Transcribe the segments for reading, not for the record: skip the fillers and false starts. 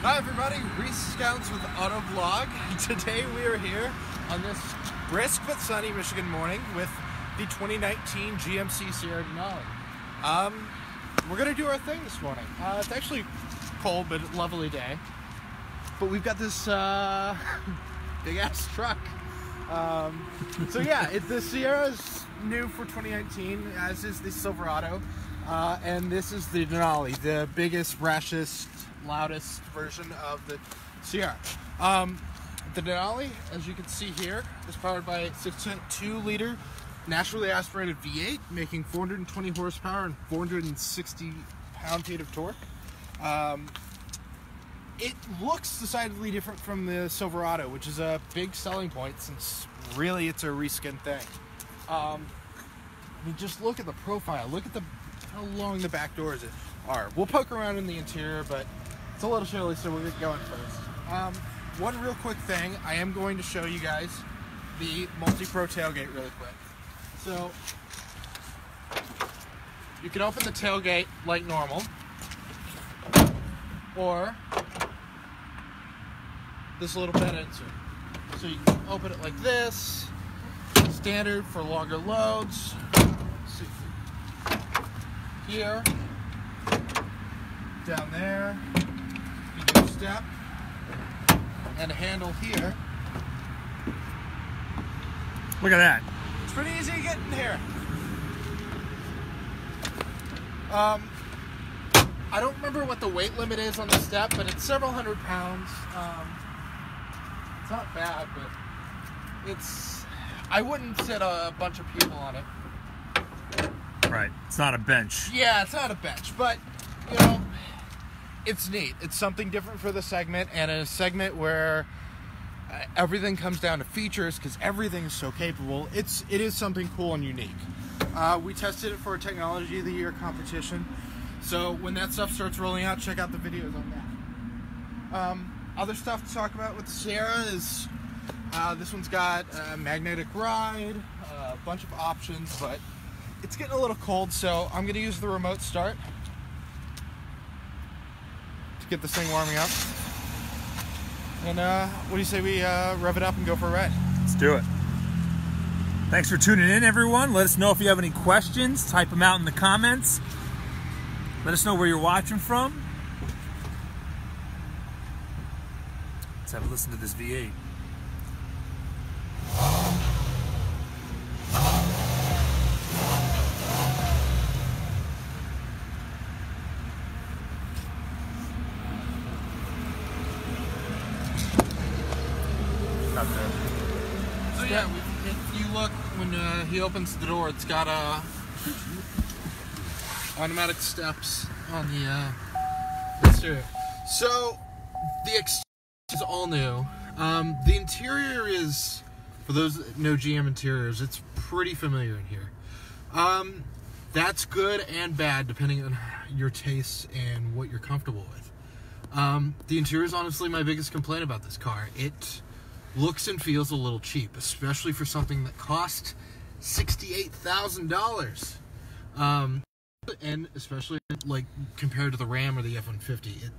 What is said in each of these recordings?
Hi everybody, Reese Scouts with Auto Vlog. Today we are here on this brisk but sunny Michigan morning with the 2019 GMC Sierra Denali. We're going to do our thing this morning. It's actually cold but lovely day. But we've got this big ass truck. So yeah, the Sierra is new for 2019, as is the Silverado. And this is the Denali, the biggest, rashest, loudest version of the Sierra. The Denali, as you can see here, is powered by a 6.2-liter naturally aspirated V8, making 420 horsepower and 460 pound-feet of torque. It looks decidedly different from the Silverado, which is a big selling point since really it's a reskin thing. I mean, just look at the profile. Look at how long the back doors are. We'll poke around in the interior, but it's a little chilly, so we'll get going first. One real quick thing, I am going to show you guys the multi-pro tailgate really quick. So, you can open the tailgate like normal, or this little bed insert. So you can open it like this, standard for longer loads. See here, down there, you do a step, and a handle here. Look at that. It's pretty easy to get in here. I don't remember what the weight limit is on the step, but it's several hundred pounds. It's not bad, but I wouldn't sit a bunch of people on it. Right. It's not a bench. Yeah, it's not a bench, but, you know, it's neat. It's something different for the segment, and in a segment where everything comes down to features, because everything is so capable, it is something cool and unique. We tested it for a Technology of the Year competition, so when that stuff starts rolling out, check out the videos on that. Other stuff to talk about with the Sierra is this one's got a magnetic ride, a bunch of options, but it's getting a little cold, so I'm going to use the remote start to get this thing warming up. And what do you say we rev it up and go for a ride? Let's do it. Thanks for tuning in, everyone. Let us know if you have any questions. Type them out in the comments. Let us know where you're watching from. Let's have a listen to this V8. So yeah, if you look, when he opens the door, it's got automatic steps on the exterior. So the exterior is all new. The interior is, for those that know GM interiors, it's pretty familiar in here. That's good and bad depending on your tastes and what you're comfortable with. The interior is honestly my biggest complaint about this car. It looks and feels a little cheap, especially for something that cost $68,000. And especially like compared to the Ram or the F-150,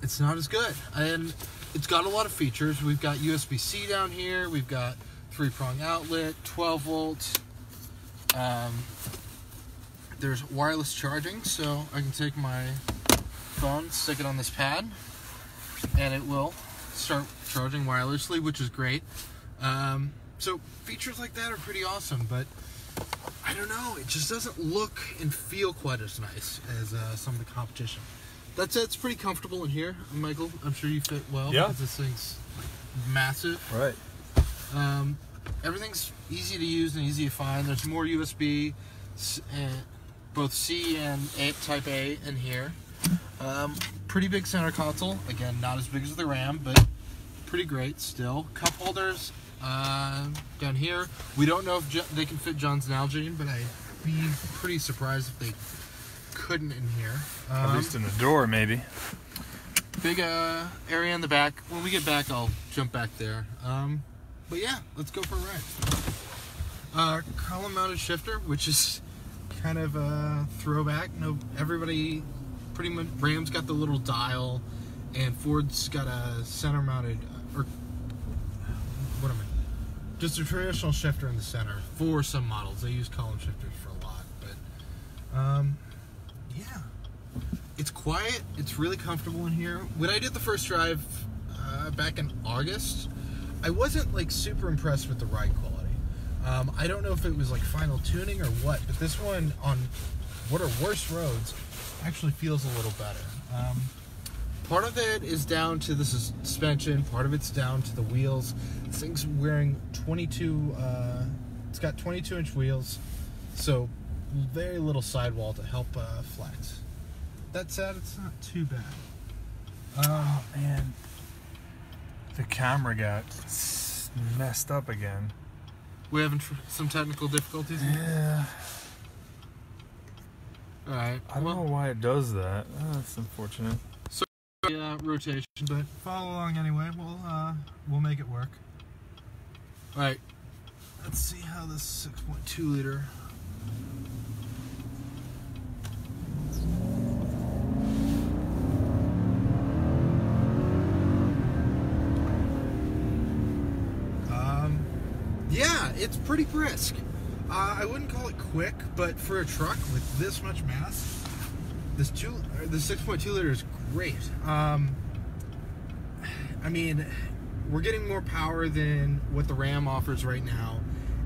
it's not as good. And it's got a lot of features. We've got USB-C down here. We've got 3-prong outlet, 12 volts. There's wireless charging, so I can take my phone, stick it on this pad, and it will start charging wirelessly, which is great. So features like that are pretty awesome, but I don't know, it just doesn't look and feel quite as nice as some of the competition. That said, it's pretty comfortable in here, Michael. I'm sure you fit well, yeah, because this thing's massive. Right. Everything's easy to use and easy to find. There's more USB, both C and Type A in here. Pretty big center console. Again, not as big as the Ram, but pretty great still. Cup holders down here. We don't know if they can fit John's Nalgene, but I'd be pretty surprised if they couldn't in here. At least in the door, maybe. Big area in the back. When we get back, I'll jump back there. But yeah, let's go for a ride. Column mounted shifter, which is kind of a throwback. No, everybody pretty much Ram's got the little dial, and Ford's got a center-mounted, just a traditional shifter in the center for some models. They use column shifters for a lot, but yeah, it's quiet. It's really comfortable in here. When I did the first drive back in August, I wasn't like super impressed with the ride quality. I don't know if it was like final tuning or what, but this one on what are worse roads actually feels a little better. Part of it is down to the suspension, part of it's down to the wheels. This thing's wearing 22, it's got 22-inch wheels, so very little sidewall to help flex. That said, it's not too bad. Oh man, the camera got messed up again. We're having some technical difficulties? Yeah. Alright. I don't know why it does that. Oh, that's unfortunate. Rotation, but follow along anyway. We'll make it work. All right, let's see how this 6.2 liter. Yeah, it's pretty brisk. I wouldn't call it quick, but for a truck with this much mass, the 6.2 liter is great. I mean, we're getting more power than what the Ram offers right now,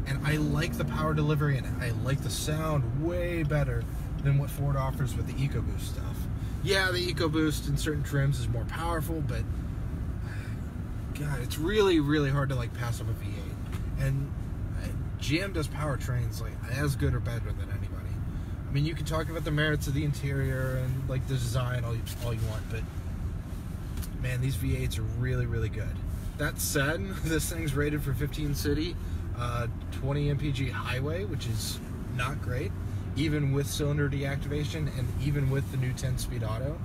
and I like the power delivery, and I like the sound way better than what Ford offers with the EcoBoost stuff. Yeah, the EcoBoost in certain trims is more powerful, but God, it's really, really hard to like pass up a V8. And GM does powertrains like as good or better than anybody. I mean, you can talk about the merits of the interior and like the design all you want, but man, these V8s are really, really good. That said, this thing's rated for 15 city, 20 mpg highway, which is not great, even with cylinder deactivation and even with the new 10-speed auto.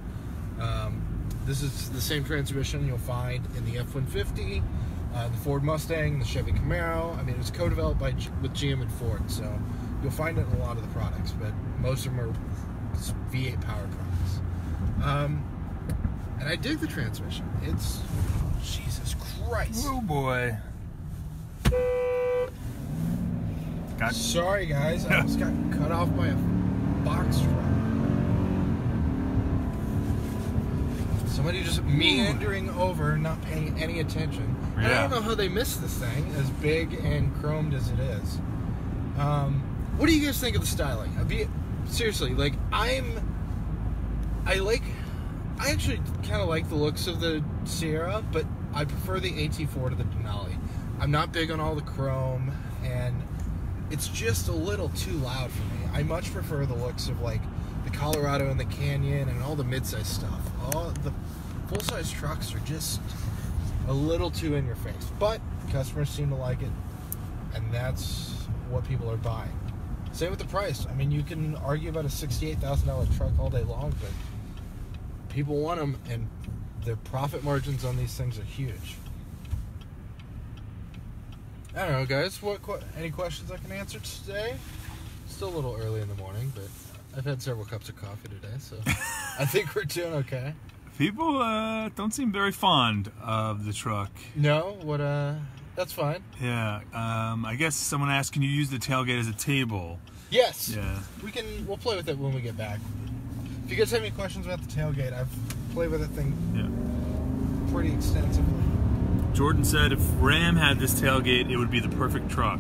This is the same transmission you'll find in the F-150, the Ford Mustang, the Chevy Camaro. I mean, it was co-developed with GM and Ford, so you'll find it in a lot of the products, but most of them are V8 powered products. And I dig the transmission. It's, Jesus Christ. Oh boy. Sorry guys, I almost got cut off by a box truck. Somebody just meandering over, not paying any attention. Yeah. I don't know how they missed this thing, as big and chromed as it is. What do you guys think of the styling? Seriously, like, I actually kind of like the looks of the Sierra, but I prefer the AT4 to the Denali. I'm not big on all the chrome, and it's just a little too loud for me. I much prefer the looks of, like, the Colorado and the Canyon and all the mid-size stuff. All the full-size trucks are just a little too in your face, but customers seem to like it, and that's what people are buying. Same with the price. I mean, you can argue about a $68,000 truck all day long, but people want them, and the profit margins on these things are huge. I don't know, guys. Any questions I can answer today? Still a little early in the morning, but I've had several cups of coffee today, so I think we're doing okay. People don't seem very fond of the truck. No? That's fine. Yeah. I guess someone asked, can you use the tailgate as a table? Yes. Yeah. We'll play with it when we get back. If you guys have any questions about the tailgate, I've played with that thing pretty extensively. Jordan said if Ram had this tailgate, it would be the perfect truck.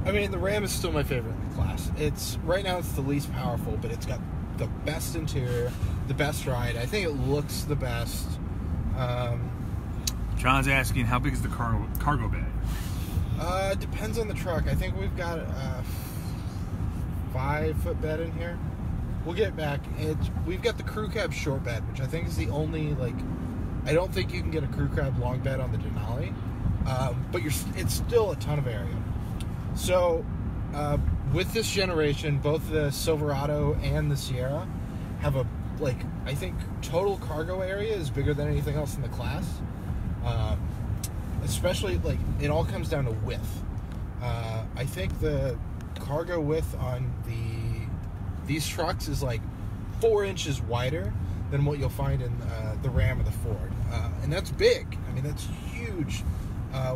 I mean, the Ram is still my favorite in the class. Right now it's the least powerful, but it's got the best interior, the best ride. I think it looks the best. John's asking, how big is the cargo bay? Depends on the truck. I think we've got a 5-foot bed in here. We'll get back. We've got the crew cab short bed, which I think is the only, like, I don't think you can get a crew cab long bed on the Denali, but it's still a ton of area. So, with this generation, both the Silverado and the Sierra have I think total cargo area is bigger than anything else in the class. Especially, like, it all comes down to width. I think the cargo width on these trucks is like 4 inches wider than what you'll find in the Ram or the Ford. And that's big. I mean, that's huge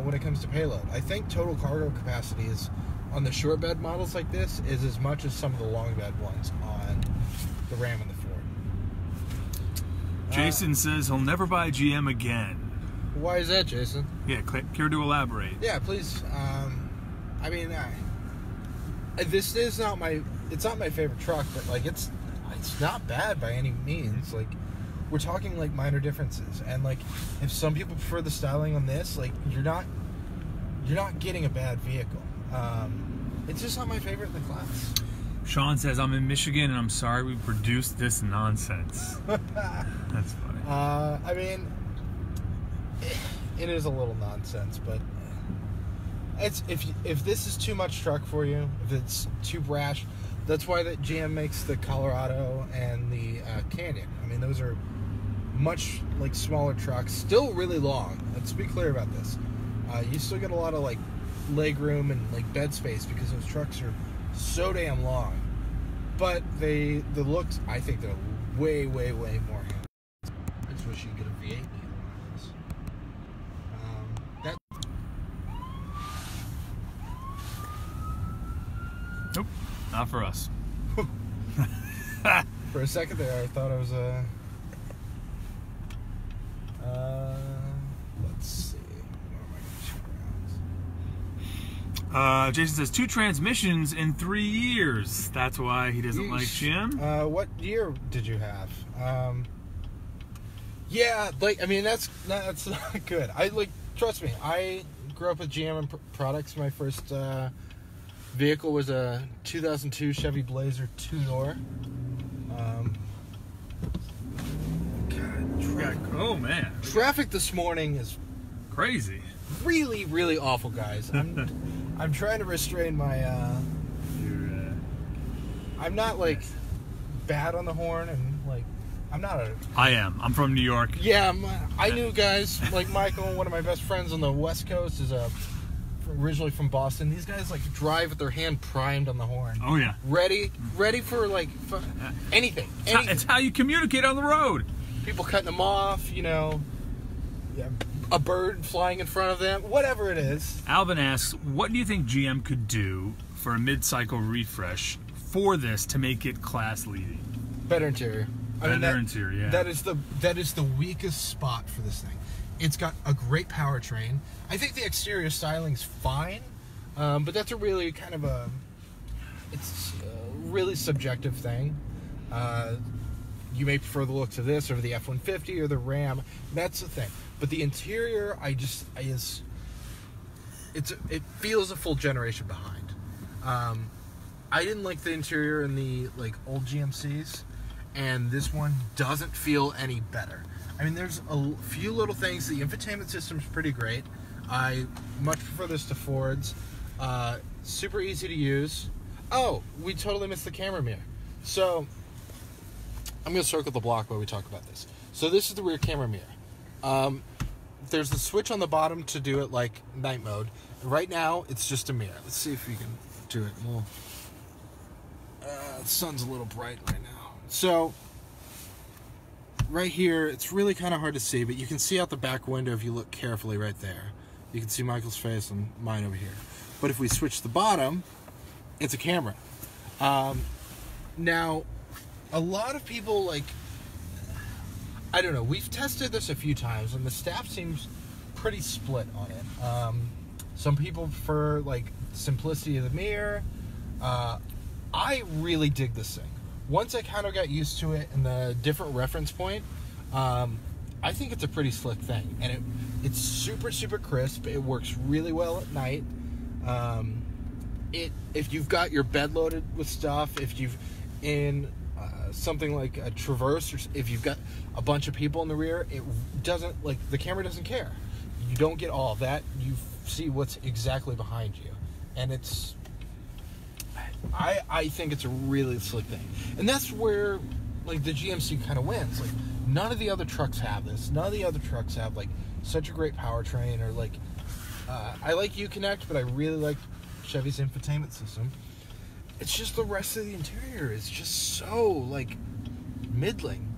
when it comes to payload. I think total cargo capacity is, on the short bed models like this, is as much as some of the long bed ones on the Ram and the Ford. Jason says he'll never buy a GM again. Why is that, Jason? Yeah, care to elaborate? Yeah, please. I mean, this is not it's not my favorite truck, but like it's not bad by any means. Like, we're talking like minor differences, and like if some people prefer the styling on this, like you're not getting a bad vehicle. It's just not my favorite in the class. Sean says, I'm in Michigan and I'm sorry we produced this nonsense. That's funny. I mean, it is a little nonsense, but it's if this is too much truck for you, if it's too brash, that's why that GM makes the Colorado and the Canyon. I mean, those are much like smaller trucks, still really long. Let's be clear about this. You still get a lot of like leg room and like bed space because those trucks are so damn long. But the looks, I think they're way more handy. I just wish you could get a V8 in either one of those. Nope, not for us. For a second there, I thought I was a... let's see. What am I going to check around? Jason says 2 transmissions in 3 years. That's why he doesn't like GM. What year did you have? Yeah, like, I mean, that's not good. Trust me, I grew up with GM products. My first vehicle was a 2002 Chevy Blazer 2-door. Oh man, traffic this morning is crazy. Really awful, guys. I'm trying to restrain my. I'm not like bad on the horn, and like I'm not a. I am. I'm from New York. Yeah, I knew guys like Michael, one of my best friends on the West Coast, is originally from Boston. These guys like drive with their hand primed on the horn. Oh yeah. Ready for like anything. It's how you communicate on the road. People cutting them off, you know. Yeah, a bird flying in front of them, whatever it is. Alvin asks, what do you think GM could do for a mid-cycle refresh for this to make it class-leading? Better interior. Interior, yeah. That is the weakest spot for this thing. It's got a great powertrain. I think the exterior styling's fine, but that's a really kind of it's a really subjective thing. You may prefer the looks of this over the F-150 or the Ram. That's the thing. But the interior, it feels a full generation behind. I didn't like the interior in the like old GMCs, and this one doesn't feel any better. I mean, there's a few little things. The infotainment system's pretty great. I much prefer this to Ford's. Super easy to use. Oh, we totally missed the camera mirror. So I'm going to circle the block while we talk about this. So this is the rear camera mirror. There's the switch on the bottom to do it like night mode. Right now, it's just a mirror. Let's see if we can do it. Well, the sun's a little bright right now. So right here, it's really kind of hard to see, but you can see out the back window if you look carefully right there. You can see Michael's face and mine over here. But if we switch the bottom, it's a camera. Now, a lot of people, like, I don't know, we've tested this a few times, and the staff seems pretty split on it. Some people prefer, like, simplicity of the mirror. I really dig this thing. Once I kind of got used to it and the different reference point, I think it's a pretty slick thing. And it's super crisp. It works really well at night. If you've got your bed loaded with stuff, if you've in something like a Traverse, or if you've got a bunch of people in the rear, it doesn't, like, the camera doesn't care. You don't get all of that. You see what's exactly behind you. And it's, I think it's a really slick thing. And that's where, like, the GMC kind of wins. Like, none of the other trucks have this. None of the other trucks have, like, such a great powertrain, or, like, I like Uconnect, but I really like Chevy's infotainment system. It's just the rest of the interior is just so, like, middling.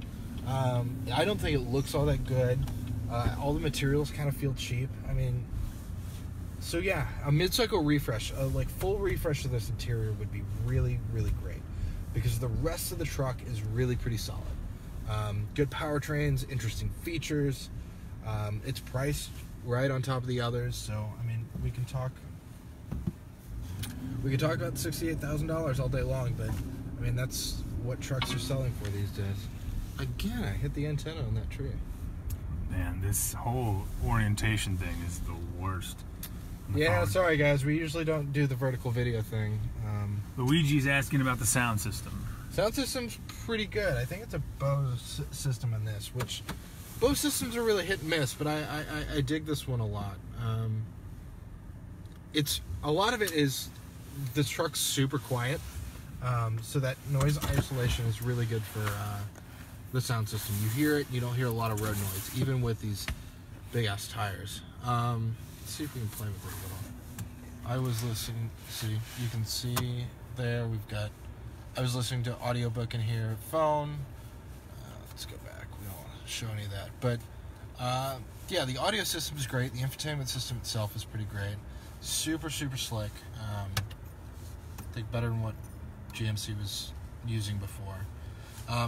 I don't think it looks all that good. All the materials kind of feel cheap. I mean, so yeah, a mid-cycle refresh, like full refresh of this interior would be really, really great, because the rest of the truck is really pretty solid. Good powertrains, interesting features. It's priced right on top of the others, so I mean, we can talk about $68,000 all day long, but I mean, that's what trucks are selling for these days. Again, I hit the antenna on that tree. Man, this whole orientation thing is the worst. Yeah, sorry guys, we usually don't do the vertical video thing. Luigi's asking about the sound system. Sound system's pretty good. I think it's a Bose system in this, which Bose systems are really hit and miss, but I dig this one a lot. It's a lot of it is this truck's super quiet, so that noise isolation is really good for the sound system. You hear it, you don't hear a lot of road noise, even with these big ass tires. Let's see if we can play with it a little. I was listening. See, you can see there. I was listening to audiobook in here, phone. Let's go back. We don't want to show any of that, but yeah, the audio system is great. The infotainment system itself is pretty great. Super, super slick. I think better than what GMC was using before.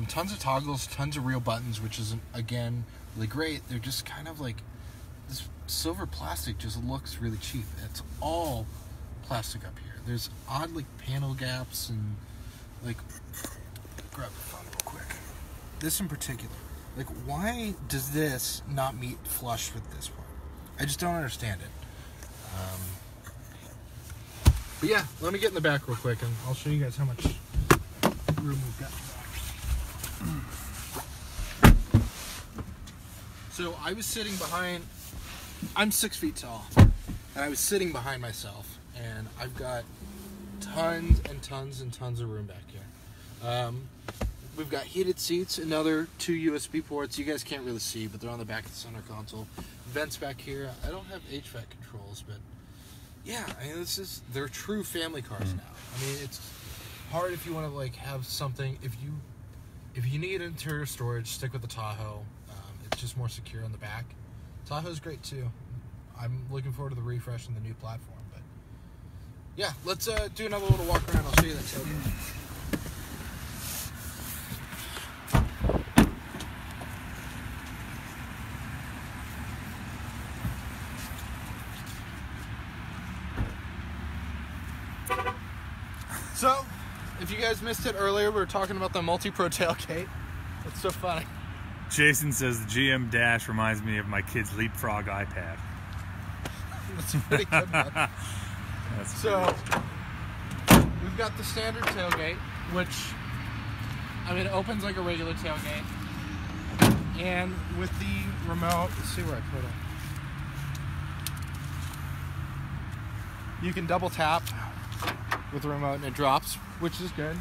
Tons of toggles, tons of real buttons, which is, again, really great. They're just kind of like, this silver plastic just looks really cheap. It's all plastic up here. There's odd, like, panel gaps and, like, grab the phone real quick. This in particular. Like, why does this not meet flush with this one? I just don't understand it. But yeah, let me get in the back real quick and I'll show you guys how much room we've got in the back. So I was sitting behind, I'm 6 feet tall, and I was sitting behind myself, and I've got tons and tons and tons of room back here. We've got heated seats, another 2 USB ports. You guys can't really see, but they're on the back of the center console. Vents back here. I don't have HVAC controls, but yeah, I mean, they're true family cars now. I mean, it's hard if you want to like have something. If you need interior storage, stick with the Tahoe. It's just more secure on the back. Tahoe's great too. I'm looking forward to the refresh and the new platform. But yeah, let's do another little walk around. I'll show you that tailgate. So, if you guys missed it earlier, we were talking about the multi-pro tailgate. It's so funny. Jason says the GM Dash reminds me of my kid's Leapfrog iPad. That's a pretty good one. So, we've got the standard tailgate, which, I mean, it opens like a regular tailgate. And with the remote, let's see where I put it. You can double tap with the remote and it drops, which is good.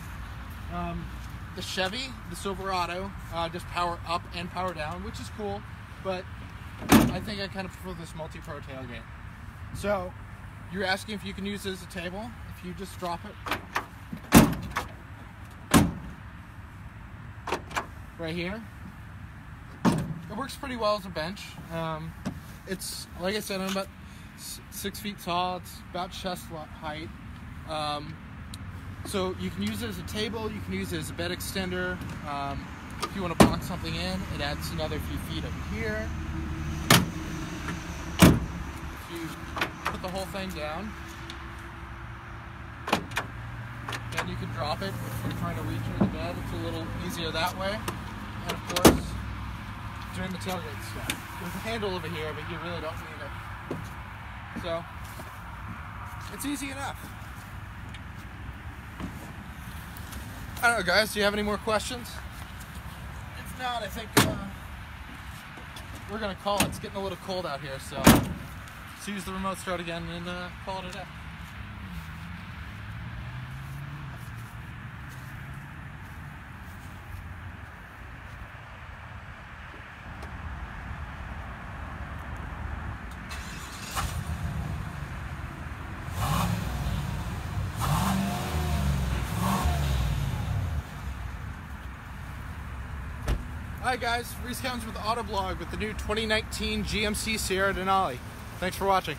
The Chevy, the Silverado, just power up and power down, which is cool, but I think I kind of prefer this multi-pro tailgate. So, you're asking if you can use it as a table. If you just drop it right here, it works pretty well as a bench. It's, like I said, I'm about 6 feet tall. It's about chest height. So you can use it as a table, you can use it as a bed extender. If you want to box something in, it adds another few feet up here. If you put the whole thing down, then you can drop it if you're trying to reach into the bed. It's a little easier that way. And of course, during the tailgate stuff. There's a handle over here, but you really don't need it. So, it's easy enough. I don't know, guys, do you have any more questions? If not, I think we're going to call it. It's getting a little cold out here, so let's use the remote start again and call it a day. Alright guys, Reese Counts with Autoblog with the new 2019 GMC Sierra Denali. Thanks for watching.